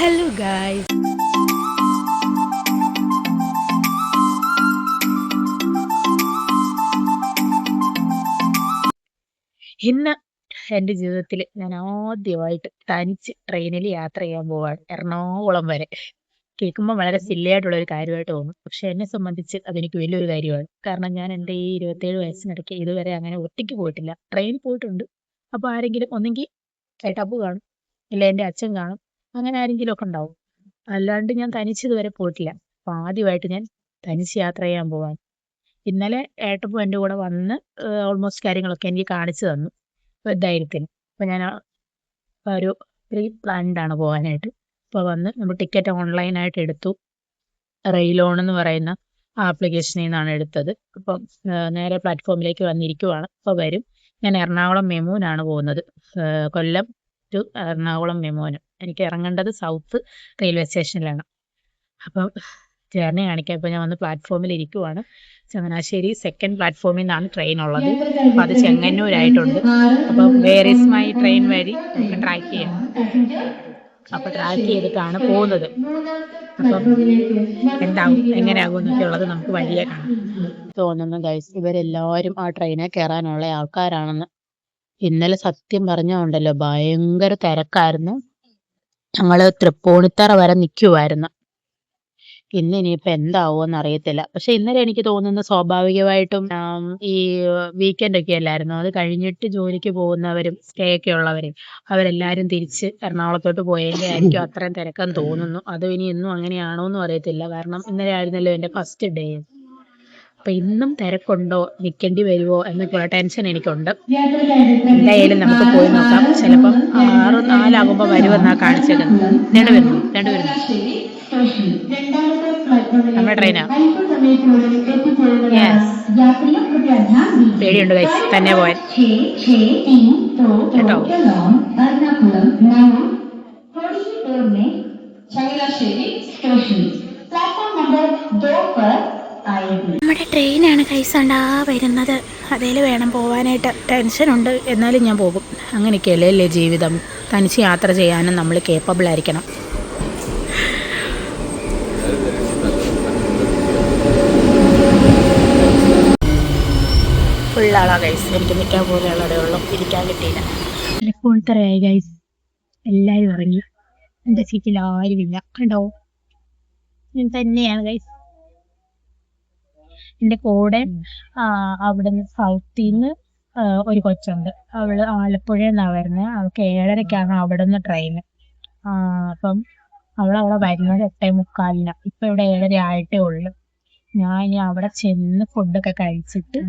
Hello guys, ഇന്ന് എൻ്റെ ജീവിതത്തിൽ ഞാൻ ആദ്യമായിട്ട് തനിച്ച് ട്രെയിനിൽ യാത്ര ചെയ്യാൻ പോവാണ് എറണാകുളം വരെ. കേൾക്കുമ്പോൾ വളരെ സില്ലിയായിട്ടുള്ള ഒരു കാര്യമായിട്ട് തോന്നും, പക്ഷെ എന്നെ സംബന്ധിച്ച് അതെനിക്ക് വലിയൊരു കാര്യമാണ്. കാരണം ഞാൻ എൻ്റെ ഈ 27 വയസ്സിനിടയ്ക്ക് ഇതുവരെ അങ്ങനെ ഒറ്റയ്ക്ക് പോയിട്ടില്ല. ട്രെയിനിൽ പോയിട്ടുണ്ട്. അപ്പോൾ ആരെങ്കിലും ഒന്നെങ്കിൽ ചേട്ടാപ്പു കാണും, ഇല്ല എൻ്റെ അച്ഛൻ കാണും, അങ്ങനെ ആരെങ്കിലും ഒക്കെ ഉണ്ടാവും. അല്ലാണ്ട് ഞാൻ തനിച്ച് ഇതുവരെ പോയിട്ടില്ല. അപ്പോൾ ആദ്യമായിട്ട് ഞാൻ തനിച്ച് യാത്ര ചെയ്യാൻ പോവാണ്. ഇന്നലെ ഏട്ടപ്പൂ എൻ്റെ കൂടെ വന്ന് ഓൾമോസ്റ്റ് കാര്യങ്ങളൊക്കെ എനിക്ക് കാണിച്ചു തന്നു ധൈര്യത്തിന്. അപ്പോൾ ഞാൻ ഒരു പ്രീ പ്ലാൻഡ് ആണ് പോകാനായിട്ട്. അപ്പോൾ വന്ന് നമ്മൾ ടിക്കറ്റ് ഓൺലൈനായിട്ട് എടുത്തു. റെയിലോൺ എന്ന് പറയുന്ന ആപ്ലിക്കേഷനിൽ നിന്നാണ് എടുത്തത്. അപ്പം നേരെ പ്ലാറ്റ്ഫോമിലേക്ക് വന്നിരിക്കുവാണ്. അപ്പോൾ വരും. ഞാൻ എറണാകുളം മെമുവിനാണ് പോകുന്നത്. കൊല്ലം ടു എറണാകുളം മെമുവിന്. എനിക്ക് ഇറങ്ങേണ്ടത് സൗത്ത് റെയിൽവേ സ്റ്റേഷനിലാണ്. അപ്പം ജേർണി കാണിക്കാം. ഇപ്പോൾ ഞാൻ വന്ന് പ്ലാറ്റ്ഫോമിൽ ഇരിക്കുവാണ്. ചങ്ങനാശ്ശേരി സെക്കൻഡ് പ്ലാറ്റ്ഫോമിൽ നിന്നാണ് ട്രെയിൻ ഉള്ളത്. അപ്പോൾ അത് ചെങ്ങന്നൂരായിട്ടുണ്ട്. അപ്പം വേർ ഈസ് മൈ ട്രെയിൻ വഴി നമുക്ക് ട്രാക്ക് ചെയ്യാം. അപ്പോൾ ട്രാക്ക് ചെയ്തിട്ടാണ് പോകുന്നത്. അപ്പം എന്താകും എങ്ങനെയാകും എന്നൊക്കെ ഉള്ളത് നമുക്ക് വഴിയെ കാണാം. തോന്നുന്നു ഗൈസ്, ഇവരെല്ലാവരും ആ ട്രെയിനിൽ കയറാനുള്ള ആൾക്കാരാണെന്ന്. ഇന്നലെ സത്യം പറഞ്ഞുണ്ടല്ലോ, ഭയങ്കര തിരക്കായിരുന്നു. ഞങ്ങൾ തൃപ്പൂണിത്തറ വരെ നിൽക്കുമായിരുന്നു. ഇന്ന് ഇനിയിപ്പോൾ എന്താവുമെന്ന് അറിയത്തില്ല. പക്ഷെ ഇന്നലെ എനിക്ക് തോന്നുന്നു സ്വാഭാവികമായിട്ടും ഈ വീക്കെൻഡ് ഒക്കെ അല്ലായിരുന്നു, അത് കഴിഞ്ഞിട്ട് ജോലിക്ക് പോകുന്നവരും സ്റ്റേ ഒക്കെ ഉള്ളവരും അവരെല്ലാവരും തിരിച്ച് എറണാകുളത്തോട്ട് പോയതിൻ്റെ ആയിരിക്കും അത്രയും തിരക്കെന്ന് തോന്നുന്നു. അത് ഇനി ഇന്നും അങ്ങനെയാണോ എന്നും അറിയത്തില്ല. കാരണം ഇന്നലെ ആയിരുന്നല്ലോ എൻ്റെ ഫസ്റ്റ് ഡേ. അപ്പം ഇന്നും തിരക്കുണ്ടോ, നിൽക്കേണ്ടി വരുമോ എന്നൊക്കെയുള്ള ടെൻഷൻ എനിക്കുണ്ട്. എന്തായാലും നമുക്ക് പോയി നോക്കാം. ചിലപ്പം 6:04 വരുമെന്നാണ് കാണിച്ചേക്കുന്നത്. രണ്ട് വരുന്നു നമ്മുടെ ട്രെയിനാ. പേടിയുണ്ട് ഗൈസ് തന്നെ പോയാൽ കേട്ടോ. നമ്മുടെ ട്രെയിനാണ് കൈസണ്ടാ വരുന്നത്. അതേൽ വേണം പോവാനായിട്ട്. ടെൻഷനുണ്ട്, എന്നാലും ഞാൻ പോകും. അങ്ങനെയൊക്കെയല്ലേ അല്ലേ ജീവിതം. തനിച്ച് യാത്ര ചെയ്യാനും നമ്മൾ കേപ്പബിൾ ആയിരിക്കണം. ഫുള്ളാളാ ഗൈസ്. എനിക്ക് നിൽക്കാൻ പോലെയുള്ളതേ ഉള്ളൂ, ഇരിക്കാൻ കിട്ടിയില്ല. തൃപ്പൂണിത്തറയായി ഗൈസ്. എല്ലാവരും ഇറങ്ങി. എൻ്റെ സീറ്റിൽ ആരുമില്ല. കണ്ടോ, ഞാൻ തന്നെയാണ് ഗൈസ്. എൻ്റെ കൂടെ അവിടുന്ന് സൗത്തിൽ നിന്ന് ഒരു കൊച്ചുണ്ട്. അവള് ആലപ്പുഴയിൽ നിന്നാണ് വരുന്നത്. അവൾക്ക് 7:30 അവിടെ നിന്ന് ട്രെയിന്. അപ്പം അവളവിടെ വരുന്നത് 8:45. ഇപ്പം ഇവിടെ 7:30 ആയിട്ടേ ഉള്ളൂ. ഞാൻ ഇനി അവിടെ ചെന്ന് ഫുഡൊക്കെ കഴിച്ചിട്ട്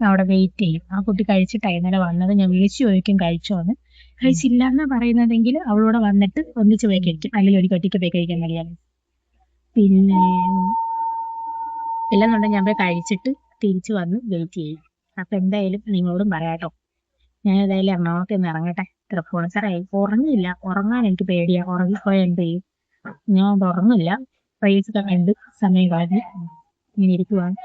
അവിടെ വെയിറ്റ് ചെയ്യും. ആ കുട്ടി കഴിച്ചിട്ടാണ് ഇന്നലെ വന്നത്. ഞാൻ വിളിച്ചു ചോദിക്കും കഴിച്ചോന്ന്. കഴിച്ചില്ല എന്നാ പറയുന്നതെങ്കിൽ അവളോട് വന്നിട്ട് ഒന്നിച്ച് പോയി കഴിക്കും, അല്ലെങ്കിൽ ഒരു ഒറ്റയ്ക്ക് പോയി കഴിക്കാൻ കഴിയാതെ. പിന്നെ ഇല്ലെന്നുണ്ടെങ്കിൽ ഞാൻ പോയി കഴിച്ചിട്ട് തിരിച്ച് വന്ന് വെയിറ്റ് ചെയ്യും. അപ്പം എന്തായാലും നിങ്ങളോടും പറയാട്ടോ. ഞാൻ ഏതായാലും എറണാകുളത്ത് നിന്ന് ഇറങ്ങട്ടെ. തൃപ്പൂണിത്തറയായി. ഉറങ്ങില്ല, ഉറങ്ങാൻ എനിക്ക് പേടിയാണ്. ഉറങ്ങിപ്പോയാൽ എന്ത് ചെയ്യും? ഞാൻ ഉറങ്ങില്ല. റീൽസൊക്കെ കണ്ട് സമയം കഴിഞ്ഞ് ഇങ്ങനെ ഇരിക്കുവാണ്.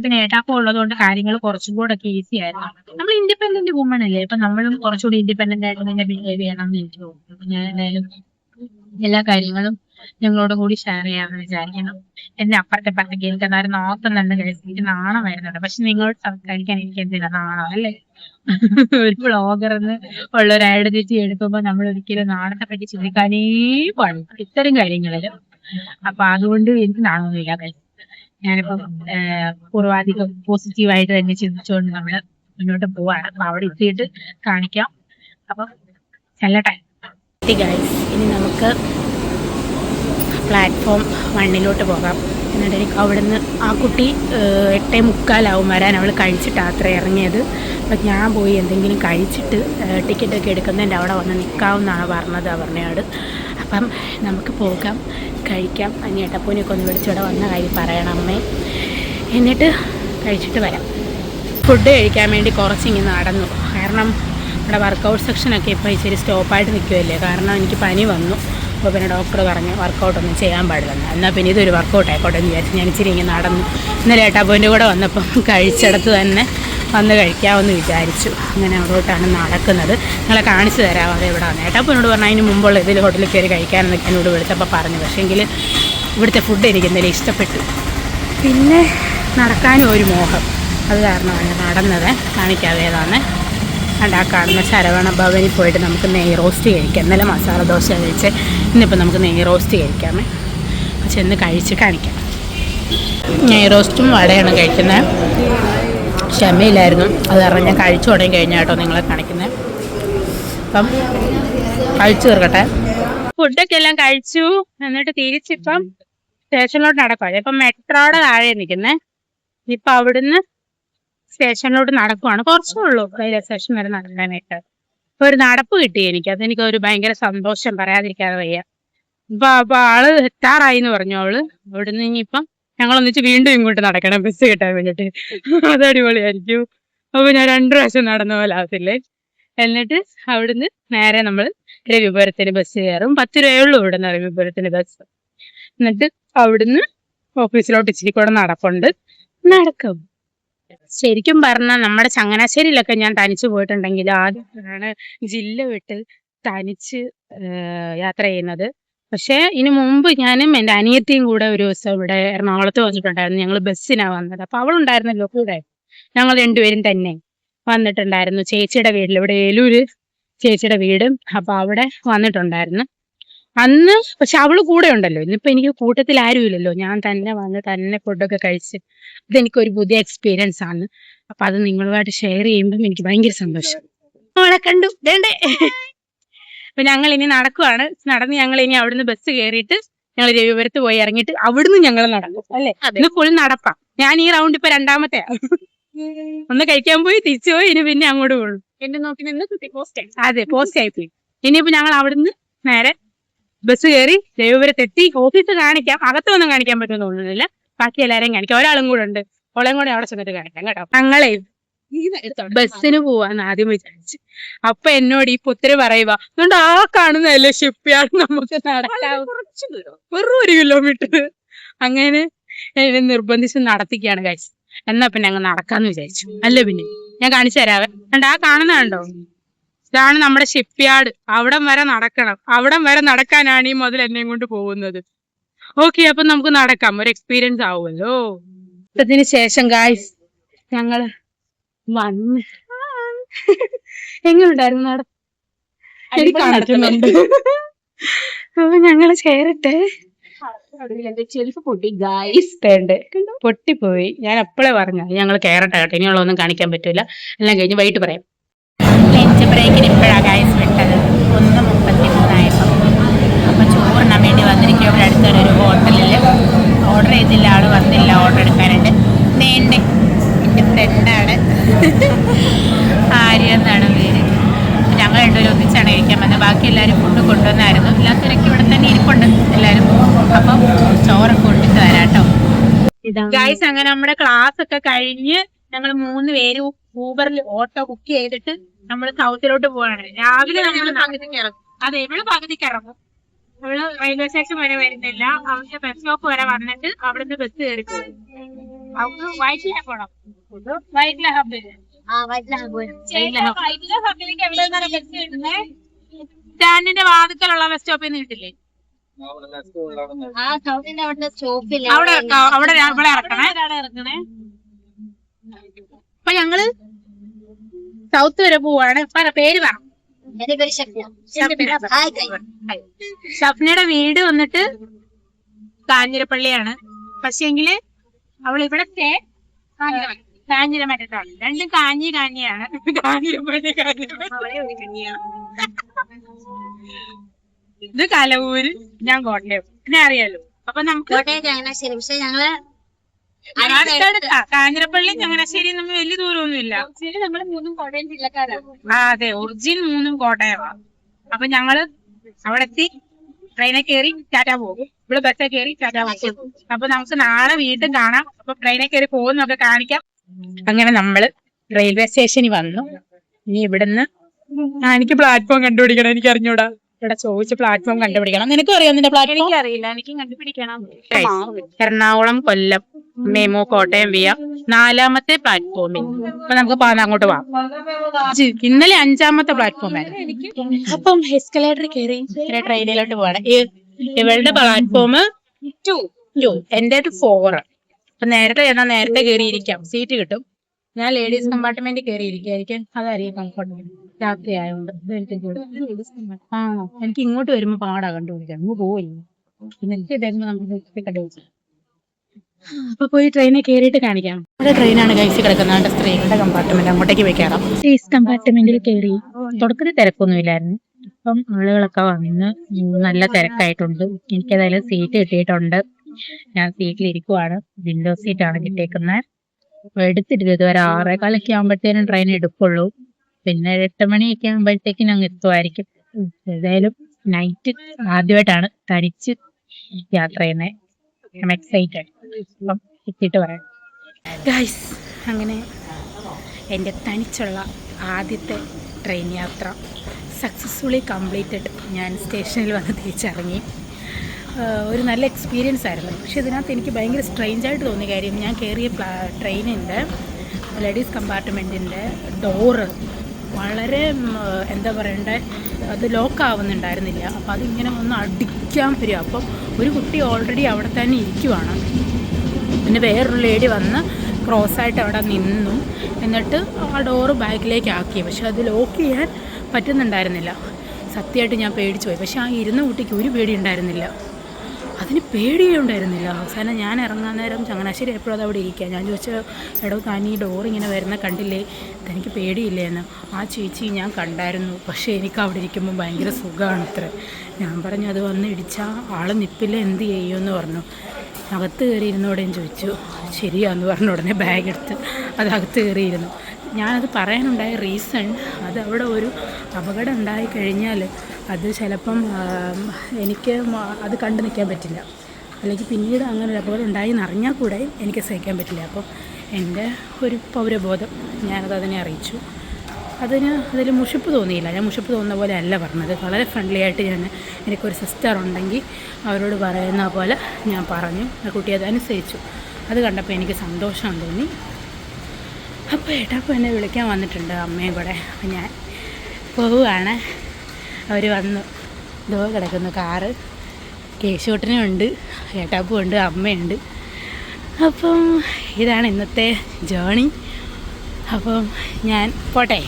പിന്നെ ഏട്ടാപ്പം ഉള്ളതുകൊണ്ട് കാര്യങ്ങൾ കുറച്ചും കൂടെ ഒക്കെ ഈസി ആയിരുന്നു. നമ്മൾ ഇൻഡിപെൻഡന്റ് വുമൺ അല്ലേ, അപ്പൊ നമ്മളും കുറച്ചുകൂടി ഇൻഡിപെൻഡന്റ് ആയിട്ട് തന്നെ ബിഹേവ് ചെയ്യണം എന്ന് എനിക്ക് തോന്നുന്നു. അപ്പൊ ഞാൻ എന്തായാലും എല്ലാ കാര്യങ്ങളും ഞങ്ങളോട് കൂടി ഷെയർ ചെയ്യാമെന്ന് വിചാരിക്കണം. എന്റെ അപ്പുറത്തെ എനിക്ക് എന്നാലും നോക്കുന്നുണ്ട് കഴിച്ചിട്ട് നാണം വരുന്നുണ്ട്. പക്ഷെ നിങ്ങളോട് സംസാരിക്കാൻ എനിക്ക് എന്തിനാ നാണം അല്ലേ? ഒരു ബ്ലോഗർന്ന് ഉള്ള ഒരു ഐഡന്റിറ്റി എടുക്കുമ്പോൾ നമ്മൾ ഒരിക്കലും നാണത്തെ പറ്റി ചിന്തിക്കാനേ പാടില്ല ഇത്തരം കാര്യങ്ങളിൽ. അപ്പൊ അതുകൊണ്ട് എനിക്ക് നാണമൊന്നുമില്ല കഴിച്ചു. ഞാനിപ്പം പൂർവാധികം പോസിറ്റീവായിട്ട് തന്നെ ചിന്തിച്ചുകൊണ്ട് നമ്മള് മുന്നോട്ട് പോവാണ്. അപ്പൊ അവിടെ എത്തിയിട്ട് കാണിക്കാം. അപ്പം ചെല്ലട്ടെ ഗൈസ്. ഇനി നമുക്ക് പ്ലാറ്റ്ഫോം 1 പോകാം. എന്നിട്ട് എനിക്ക് അവിടുന്ന് ആ കുട്ടി 8:45 വരാൻ. അവൾ കഴിച്ചിട്ടാണ് അത്ര ഇറങ്ങിയത്. അപ്പം ഞാൻ പോയി എന്തെങ്കിലും കഴിച്ചിട്ട് ടിക്കറ്റൊക്കെ എടുക്കുന്നതിൻ്റെ അവിടെ വന്ന് നിൽക്കാമെന്നാണ് പറഞ്ഞത്. അപ്പം നമുക്ക് പോകാം, കഴിക്കാം. അനിയേട്ടപ്പൂനെയൊക്കെ ഒന്ന് വിളിച്ചിവിടെ വന്ന കാര്യം പറയണം അമ്മേ. എന്നിട്ട് കഴിച്ചിട്ട് വരാം. ഫുഡ് കഴിക്കാൻ വേണ്ടി കുറച്ചിങ്ങനെ നടന്നു. കാരണം നമ്മുടെ വർക്കൗട്ട് സെക്ഷനൊക്കെ ഇപ്പോൾ ഇച്ചിരി സ്റ്റോപ്പായിട്ട് നിൽക്കുമല്ലേ. കാരണം എനിക്ക് പനി വന്നു. അപ്പോൾ പിന്നെ ഡോക്ടർ പറഞ്ഞ് വർക്കൗട്ടൊന്നും ചെയ്യാൻ പാടില്ലെന്ന്. എന്നാൽ പിന്നെ ഇതൊരു വർക്കൗട്ട് ആയിക്കോട്ടെ എന്ന് വിചാരിച്ച് ഞാൻ ഇച്ചിരി ഇങ്ങനെ നടന്നു. ഇന്നലെ ഏട്ടാപ്പൂൻ്റെ കൂടെ വന്നപ്പം കഴിച്ചിടത്ത് തന്നെ വന്ന് കഴിക്കാമെന്ന് വിചാരിച്ചു. അങ്ങനെ അവിടോട്ടാണ് നടക്കുന്നത്. നിങ്ങളെ കാണിച്ചു തരാം അത് എവിടെയാണ്. ഏട്ടാപ്പം എന്നോട് പറഞ്ഞാൽ അതിന് മുമ്പുള്ള ഇതിൽ ഹോട്ടലിൽ കയറി കഴിക്കാനെന്നൊക്കെ എന്നോട് വിളിച്ചപ്പോൾ പറഞ്ഞു. പക്ഷേങ്കിൽ ഇവിടുത്തെ ഫുഡ് എനിക്ക് എന്തായാലും ഇഷ്ടപ്പെട്ടു. പിന്നെ നടക്കാനും ഒരു മോഹം, അത് കാരണമാണ് നടന്നത്. കാണിക്കാവേതാണ് കണ്ടാ കാണുന്ന ശരവണ ഭവനിൽ പോയിട്ട് നമുക്ക് നെയ് റോസ്റ്റ് കഴിക്കാം. ഇന്നലെ മസാല ദോശ കഴിച്ച് ഇന്നിപ്പോൾ നമുക്ക് നെയ് റോസ്റ്റ് കഴിക്കാമേ. ചെന്ന് കഴിച്ച് കാണിക്കാം. നെയ് റോസ്റ്റും വടയാണ് കഴിക്കുന്നത്. ക്ഷമയില്ലായിരുന്നു, അത് കാരണം ഞാൻ കഴിച്ചു തുടങ്ങി കഴിഞ്ഞാൽ കേട്ടോ നിങ്ങളെ കാണിക്കുന്നത്. അപ്പം കഴിച്ചു തീർക്കട്ടെ. ഫുഡൊക്കെ എല്ലാം കഴിച്ചു. എന്നിട്ട് തിരിച്ചിപ്പം സ്റ്റേഷനിലോട്ട് നടക്കുവാണ്. ഇപ്പം മെട്രോയുടെ താഴെ നിൽക്കുന്നത്. ഇപ്പം അവിടുന്ന് സ്റ്റേഷനിലോട്ട് നടക്കുവാണ്. കുറച്ചേ ഉള്ളൂ റെയിൽവേ സ്റ്റേഷൻ വരെ നടക്കാനായിട്ട്. ഇപ്പൊ ഒരു നടപ്പ് കിട്ടി എനിക്ക്. അതെനിക്ക് ഒരു ഭയങ്കര സന്തോഷം, പറയാതിരിക്കാതെ വയ്യ. അപ്പൊ ആള് എത്താറായി എന്ന് പറഞ്ഞു അവള്. അവിടുന്ന് ഇനിയിപ്പം ഞങ്ങളൊന്നിച്ച് വീണ്ടും ഇങ്ങോട്ട് നടക്കണം ബസ് കിട്ടാൻ വേണ്ടിട്ട്. അത് അടിപൊളിയായിരിക്കും. അപ്പൊ ഞാൻ 2 പ്രാവശ്യം നടന്ന പോലെ ആവത്തില്ലേ. എന്നിട്ട് അവിടുന്ന് നേരെ നമ്മൾ രവിപുരത്തിന് ബസ് കയറും. 10 രൂപയുള്ളൂ ഇവിടുന്ന് രവിപുരത്തിന് ബസ്. എന്നിട്ട് അവിടുന്ന് ഓഫീസിലോട്ട് ഇച്ചിരി കൂടെ നടപ്പുണ്ട്. നടക്കും. ശരിക്കും പറഞ്ഞാൽ നമ്മുടെ ചങ്ങനാശ്ശേരിയിലൊക്കെ ഞാൻ തനിച്ച് പോയിട്ടുണ്ടെങ്കിൽ ആദ്യമാണ് ജില്ല വിട്ട് തനിച്ച് യാത്ര ചെയ്യുന്നത്. പക്ഷേ ഇതിനു മുമ്പ് ഞാനും എൻ്റെ അനിയത്തിയും കൂടെ ഒരു ദിവസം ഇവിടെ എറണാകുളത്ത് വന്നിട്ടുണ്ടായിരുന്നു. ഞങ്ങൾ ബസ്സിനാണ് വന്നത്. അപ്പോൾ അവളുണ്ടായിരുന്നല്ലോ കൂടെ. ഞങ്ങൾ 2 പേരും തന്നെ വന്നിട്ടുണ്ടായിരുന്നു. ചേച്ചിയുടെ വീട്ടിൽ, ഇവിടെ ഏലൂര് ചേച്ചിയുടെ വീട്. അപ്പോൾ അവിടെ വന്നിട്ടുണ്ടായിരുന്നു അന്ന്. പക്ഷെ അവള് കൂടെ ഉണ്ടല്ലോ. ഇന്നിപ്പോൾ എനിക്ക് കൂട്ടത്തിൽ ആരും ഇല്ലല്ലോ. ഞാൻ തന്നെ വന്ന് തന്നെ ഫുഡൊക്കെ കഴിച്ച് ഇതെനിക്കൊരു പുതിയ എക്സ്പീരിയൻസ് ആണ്. അപ്പം അത് നിങ്ങളുമായിട്ട് ഷെയർ ചെയ്യുമ്പം എനിക്ക് ഭയങ്കര സന്തോഷം. അവളെ കണ്ടു വേണ്ടേ. അപ്പൊ ഞങ്ങൾ ഇനി നടക്കുവാണ്. നടന്ന് ഞങ്ങൾ ഇനി അവിടുന്ന് ബസ് കയറിയിട്ട് ഞങ്ങൾ രവിപുരത്ത് പോയി ഇറങ്ങിയിട്ട് അവിടുന്ന് ഞങ്ങൾ നടക്കും അല്ലേ. ഇത് ഫുൾ നടപ്പാ. ഞാൻ ഈ റൗണ്ട് ഇപ്പൊ 2ാമത്തെ. ഒന്ന് കഴിക്കാൻ പോയി തിരിച്ചു പോയി. ഇനി പിന്നെ അങ്ങോട്ട് പോകും. എന്നെ നോക്കി നിന്ന് അതെ പോസ്റ്റ് ആയിപ്പോയി. ഇനിയിപ്പോ ഞങ്ങൾ അവിടുന്ന് നേരെ ബസ് കയറി രവിപുരത്തെത്തി. ഓഫീസ് കാണിക്കാം, അകത്തൊന്നും കാണിക്കാൻ പറ്റുമെന്ന് തോന്നുന്നില്ല. ബാക്കി എല്ലാരെയും കാണിക്കാം. ഒരാളും കൂടെ ഉണ്ട്, ഓളെയും കൂടെ അവിടെ ചെന്നിട്ട് കാണിക്കാം കേട്ടോ. ഞങ്ങളെ ബസ്സിന് പോവാന്ന് ആദ്യം വിചാരിച്ചു. അപ്പൊ എന്നോട് ഈ പുത്തിരി പറയുക, അതുകൊണ്ട് ആ കാണുന്നതല്ലേ ഷിപ്പ് യാർഡ്, നമുക്ക് നടക്കാവും വെറും 1 കിലോമീറ്റർ. അങ്ങനെ എന്നെ നിർബന്ധിച്ച് നടത്തിക്കാണ് കഴിച്ചു. എന്നാ പിന്നെ ഞങ്ങൾ നടക്കാന്ന് വിചാരിച്ചു. അല്ല പിന്നെ ഞാൻ കാണിച്ചു തരാവേ. കണ്ട ആ കാണുന്ന കണ്ടോ, ഇതാണ് നമ്മുടെ ഷിപ്പ് യാർഡ്. അവിടം വരെ നടക്കണം. അവിടം വരെ നടക്കാനാണ് ഈ മുതൽ എന്നെയും കൊണ്ട് പോകുന്നത്. ഓക്കെ, അപ്പൊ നമുക്ക് നടക്കാം, ഒരു എക്സ്പീരിയൻസ് ആവുമല്ലോ. അതിന് ശേഷം ഗായ്സ് ഞങ്ങള് വന്ന് എങ്ങനെയുണ്ടായിരുന്നു നട എനിക്ക് കാണിക്കുന്നുണ്ട്. അപ്പൊ ഞങ്ങള് ചേരട്ടെ. പൊട്ടിപ്പോയി. ഞാൻ എപ്പോഴേ പറഞ്ഞ ഞങ്ങൾ കയറട്ടെ കേട്ടോ. ഇനിയുള്ളതൊന്നും കാണിക്കാൻ പറ്റൂല. എല്ലാം കഴിഞ്ഞ് വൈകിട്ട് പറയാം. ലഞ്ച് ബ്രേക്കിന് ഇപ്പോഴാണ് ഗായ്സ് വിട്ടത്. 1:33 അപ്പം ചോറിനാൻ വേണ്ടി വന്നിരിക്കും. ഇവിടെ അടുത്തൊരു ഹോട്ടലിൽ ഓർഡർ ചെയ്തില്ല, ആള് വന്നില്ല ഓർഡർ എടുക്കാനായിട്ട്. എൻ്റെ ഫ്രണ്ടാണ് ആര്യ എന്നാണ് പേര്. ഞങ്ങൾ 2 പേരും ഒന്നിച്ചാണ് കഴിക്കാൻ വന്നത്. ബാക്കി എല്ലാവരും ഫുഡ് കൊണ്ടുവന്നായിരുന്നു. ഇല്ലാത്തവരൊക്കെ ഇവിടെ തന്നെ ഇരിപ്പുണ്ട് എല്ലാവരും. അപ്പം ചോറൊക്കെ കൊണ്ടിട്ട് വരാം കേട്ടോ. ഗൈസ് അങ്ങനെ നമ്മുടെ ക്ലാസ് ഒക്കെ കഴിഞ്ഞ് ഞങ്ങൾ 3 പേരും ഊബറിൽ ഓട്ടോ ബുക്ക് ചെയ്തിട്ട് നമ്മൾ സൗത്തിലോട്ട് പോവാണ്. രാവിലെ നമ്മൾ അതെ ഇവള് പകുതിക്ക് ഇറങ്ങും. അവള് റെയിൽവേ സ്റ്റേഷൻ വരെ വരുന്നില്ല. അവൾക്ക് ബസ് സ്റ്റോപ്പ് വരെ വന്നിട്ട് അവിടുന്ന് ബസ് കയറി പോകും. അവൾക്ക് വൈറ്റില പോണം. വൈറ്റില ഹബ്ബില് ഹബ്ബിലേക്ക് എവിടെ നിന്നാണ് ബസ് കിട്ടുന്നത്? സ്റ്റാൻഡിന്റെ വാതിക്കലുള്ള ബസ് സ്റ്റോപ്പിൽ നിന്ന് കിട്ടില്ലേ? അവിടെ ഇവിടെ ഇറക്കണേ. അപ്പൊ ഞങ്ങള് സൗത്ത് വരെ പോവാണ്. പേര് പറ. ഷഫ്നയുടെ വീട് വന്നിട്ട് കാഞ്ഞിരപ്പള്ളിയാണ്. പക്ഷേങ്കില് അവൾ ഇവിടെ കാഞ്ഞിരമറ്റത്താണ്. രണ്ടും കാഞ്ഞിയാണ്. കാഞ്ഞിരപ്പള്ളി ഇത് കലവൂര്, ഞാൻ കോട്ടയം. പിന്നെ അറിയാലോ. അപ്പൊ നമുക്ക് കാഞ്ഞിരപ്പള്ളി ചങ്ങനാശ്ശേരി നമ്മൾ വലിയ ദൂരമൊന്നും ഇല്ല. നമ്മള് 3 കോട്ടയം ജില്ലക്കാരാണ്. അതെ, ഒറിജിനൽ 3 കോട്ടയമാണ്. അപ്പൊ ഞങ്ങള് അവിടെ എത്തി ട്രെയിനെ കയറി ടാറ്റാ പോകും. ഇവിടെ ബസ്സെ കയറി ടാറ്റാ പോകും. അപ്പൊ നമുക്ക് നാളെ വീണ്ടും കാണാം. അപ്പൊ ട്രെയിനെ കയറി പോകുന്നൊക്കെ കാണിക്കാം. അങ്ങനെ നമ്മള് റെയിൽവേ സ്റ്റേഷനിൽ വന്നു. ഇനി ഇവിടുന്ന് എനിക്ക് പ്ലാറ്റ്ഫോം കണ്ടുപിടിക്കണം. എനിക്ക് അറിഞ്ഞൂടാ. ഇവിടെ ചോദിച്ച് പ്ലാറ്റ്ഫോം കണ്ടുപിടിക്കണം. നിനക്കും അറിയാം നിന്റെ പ്ലാറ്റ്ഫോം? എനിക്കറിയില്ല, എനിക്കും കണ്ടുപിടിക്കണം. എറണാകുളം കൊല്ലം മെമു കോട്ടയം വിയ 4ാമത്തെ പ്ലാറ്റ്ഫോമിൽ. അപ്പൊ നമുക്ക് അങ്ങോട്ട് പോവാം. ഇന്നലെ 5ാമത്തെ പ്ലാറ്റ്ഫോമായിരുന്നു. അപ്പം എസ്കലേറ്റർ കയറി ട്രെയിനിലോട്ട് പോവാണ്. ഇവളുടെ പ്ലാറ്റ്ഫോം 2, എന്റെ 4. അപ്പൊ നേരത്തെ കയറിയിരിക്കാം, സീറ്റ് കിട്ടും. ഞാൻ ലേഡീസ് കമ്പാർട്ട്മെന്റ് കയറിയിരിക്കും, അതായിരിക്കും കംഫർട്ടബിൾ. രാത്രി ആയതുകൊണ്ട് എനിക്ക് ഇങ്ങോട്ട് വരുമ്പോ പാടാ കണ്ടുപിടിക്കാം, അങ്ങ് പോയി. പിന്നെ എനിക്ക് തരുമ്പോ നമുക്ക് കണ്ടുപിടിച്ചു. അപ്പൊ പോയി ട്രെയിനിൽ കയറിയിട്ട് കാണിക്കാം. നമ്മുടെ ട്രെയിനാണ് കഴിച്ച് കിടക്കുന്നത്. സ്ത്രീകളുടെ കമ്പാർട്ട്മെന്റ്, അങ്ങോട്ടേക്ക് പോയി കയറാം. ലേഡീസ് കമ്പാർട്ട്മെന്റിൽ കയറി. തുടക്കത്തിൽ തിരക്കൊന്നുമില്ലായിരുന്നു. ഇപ്പം ആളുകളൊക്കെ വന്ന് നല്ല തിരക്കായിട്ടുണ്ട്. എനിക്കേതായാലും സീറ്റ് കിട്ടിയിട്ടുണ്ട്. ഞാൻ സീറ്റിൽ ഇരിക്കുവാണ്. വിൻഡോ സീറ്റാണ് കിട്ടിയേക്കുന്നത്. എടുത്തിട്ട് ഇതുവരെ 6:15 ആകുമ്പോഴത്തേനും ട്രെയിൻ എടുക്കുള്ളൂ. പിന്നെ 8 മണിയൊക്കെ ആകുമ്പോഴത്തേക്കും ഞങ്ങൾ എത്തുമായിരിക്കും. ഏതായാലും നൈറ്റ് ആദ്യമായിട്ടാണ് തനിച്ച് യാത്ര ചെയ്യുന്നത്. എക്സൈറ്റഡ്. അപ്പം എത്തിയിട്ട് പറയാം ഗൈസ്. അങ്ങനെ എൻ്റെ തനിച്ചുള്ള ആദ്യത്തെ ട്രെയിൻ യാത്ര സക്സസ്ഫുള്ളി കംപ്ലീറ്റഡ്. ഞാൻ സ്റ്റേഷനിൽ വന്ന് തിരിച്ചിറങ്ങി. ഒരു നല്ല എക്സ്പീരിയൻസ് ആയിരുന്നു. പക്ഷെ ഇതിനകത്ത് എനിക്ക് ഭയങ്കര സ്ട്രെയിഞ്ചായിട്ട് തോന്നിയ കാര്യം, ഞാൻ കയറിയ ട്രെയിനിൻ്റെ ലേഡീസ് കമ്പാർട്ട്മെൻറ്റിൻ്റെ ഡോറ് വളരെ എന്താ പറയണ്ടേ, അത് ലോക്കാവുന്നുണ്ടായിരുന്നില്ല. അപ്പോൾ അതിങ്ങനെ ഒന്ന് അടിക്കാൻ വരിക. അപ്പം ഒരു കുട്ടി ഓൾറെഡി അവിടെ തന്നെ ഇരിക്കുവാണ്. പിന്നെ വേറൊരു ലേഡി വന്ന് ക്രോസായിട്ട് അവിടെ നിന്നു. എന്നിട്ട് ആ ഡോറ് ബാക്കിലേക്ക് ആക്കി. പക്ഷെ അത് ലോക്ക് ചെയ്യാൻ പറ്റുന്നുണ്ടായിരുന്നില്ല. സത്യമായിട്ട് ഞാൻ പേടിച്ചു പോയി. പക്ഷെ ആ ഇരുന്ന കുട്ടിക്ക് ഒരു പേടി ഉണ്ടായിരുന്നില്ല, അതിന് പേടിയേ ഉണ്ടായിരുന്നില്ല. അവസാനം ഞാൻ ഇറങ്ങാൻ നേരം ചങ്ങനാശ്ശേരി എപ്പോഴും അത് അവിടെ ഇരിക്കുക. ഞാൻ ചോദിച്ചാൽ, എടോ താൻ ഈ ഡോർ ഇങ്ങനെ വരുന്ന കണ്ടില്ലേ, തനിക്ക് പേടിയില്ലേ എന്ന്. ആ ചേച്ചി ഞാൻ കണ്ടായിരുന്നു, പക്ഷേ എനിക്ക് അവിടെ ഇരിക്കുമ്പോൾ ഭയങ്കര സുഖമാണ് അത്ര. ഞാൻ പറഞ്ഞു, അത് വന്ന് ഇടിച്ചാൽ ആൾ നിപ്പില്ല, എന്ത് ചെയ്യുമെന്ന് പറഞ്ഞു. അകത്ത് കയറിയിരുന്നോടെയും ചോദിച്ചു. ശരിയാന്ന് പറഞ്ഞ ഉടനെ ബാഗ് എടുത്ത് അത് അകത്ത് കയറിയിരുന്നു. ഞാനത് പറയാനുണ്ടായ റീസൺ, അത് അവിടെ ഒരു അപകടം ഉണ്ടായി കഴിഞ്ഞാൽ അത് ചിലപ്പം എനിക്ക് അത് കണ്ടു നിൽക്കാൻ പറ്റില്ല. അല്ലെങ്കിൽ പിന്നീട് അങ്ങനെ ഒരു അപകടം ഉണ്ടായി എന്നറിഞ്ഞാൽ കൂടെ എനിക്ക് സഹിക്കാൻ പറ്റില്ല. അപ്പം എൻ്റെ ഒരു പൗരബോധം ഞാനത് അതിനെ അറിയിച്ചു. അതിൽ മുഷിപ്പ് തോന്നിയില്ല. ഞാൻ മുഷിപ്പ് തോന്നുന്ന പോലെ അല്ല പറഞ്ഞത്. വളരെ ഫ്രണ്ട്ലി ആയിട്ട് ഞാൻ, എനിക്കൊരു സിസ്റ്റർ ഉണ്ടെങ്കിൽ അവരോട് പറയുന്ന പോലെ ഞാൻ പറഞ്ഞു. ആ കുട്ടി അതനുസരിച്ചു. അത് കണ്ടപ്പോൾ എനിക്ക് സന്തോഷം തോന്നി. അപ്പോൾ ഏട്ടാപ്പം എന്നെ വിളിക്കാൻ വന്നിട്ടുണ്ട്, അമ്മയും കൂടെ. അപ്പം ഞാൻ പോവുകയാണ്. അവർ വന്നു. ഇതോ കിടക്കുന്നു കാറ്. കേശൂട്ടനും ഉണ്ട്, ഏട്ടാപ്പും ഉണ്ട്, അമ്മയുണ്ട്. അപ്പം ഇതാണ് ഇന്നത്തെ ജേണി. അപ്പം ഞാൻ പോട്ടെ.